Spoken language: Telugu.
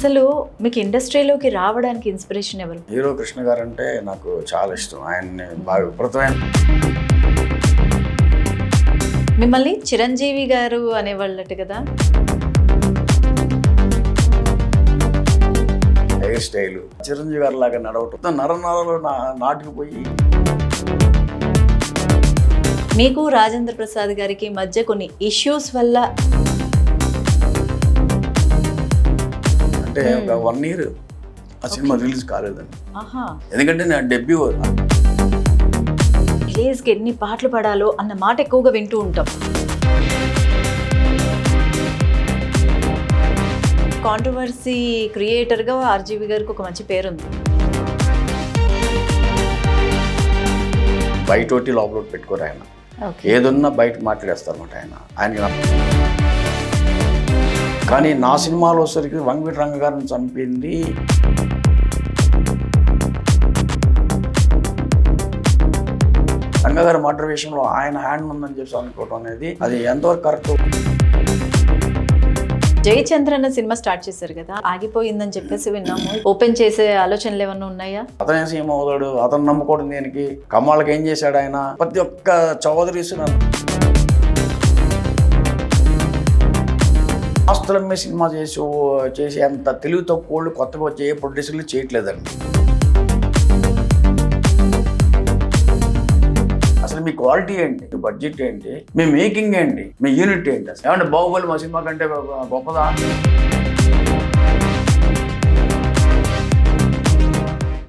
అసలు మీకు ఇండస్ట్రీలోకి రావడానికి ఇన్స్పిరేషన్ ఎవరు? హీరో కృష్ణ గారు అంటే నాకు చాలా ఇష్టం. ఆయన్ని బాగా విపరీతమైన మిమ్మల్ని చిరంజీవి గారు అనేవాళ్ళట కదా. హెయిర్ స్టైల్ చిరంజీవి గారి లాగా నడవటం నరనరలో నాటుకుపోయి. మీకు రాజేంద్ర ప్రసాద్ గారికి మధ్య కొన్ని ఇష్యూస్ వల్ల అంటే ఒక 1 year ఆ సినిమా రిలీజ్ కాలేదండి. ఆహా, ఎందుకంటే నా డెబ్యూ రిలీజ్కి ఎన్ని పాటలు పడాలో అన్న మాట ఎక్కువగా వింటూ ఉంటాం. కాంట్రవర్సీ క్రియేటర్గా ఆర్జీవి గారికి ఒక మంచి పేరుంది. బయటోటి లోపల పెట్టుకోరు ఆయన. ఏదన్నా బయట మాట్లాడేస్తారన్నమాట ఆయన. కానీ నా సినిమాలో సరికి వంగవీటి రంగ గారిని చంపింది రంగగారి మర్డర్ విషయంలో ఆయన హ్యాండ్ ఉందని చెప్పి అనుకోవటం అనేది అది ఎంతవరకు కరెక్ట్. జయచంద్ర అన్న సినిమా స్టార్ట్ చేశారు కదా, ఆగిపోయిందని చెప్పేసి విన్నాము. ఓపెన్ చేసే ఆలోచనలు ఏమన్నా ఉన్నాయా? అతనే సీఎం అవుతాడు, అతను నమ్ముకోవడం దేనికి? కమ్మాళ్ళకి ఏం చేశాడు ఆయన? ప్రతి ఒక్క చౌదరీస్ ఆస్తులమ్మే సినిమా చేసి అంత తెలివి తక్కువ కొత్తగా వచ్చే ఏ ప్రొడ్యూసర్లు చేయట్లేదండి. అసలు మీ క్వాలిటీ ఏంటి? మీ బడ్జెట్ ఏంటి? మీ మేకింగ్ ఏంటి? మీ యూనిట్ ఏంటి? అసలు ఏమంటే బాహుబలి మా సినిమా కంటే గొప్పదా?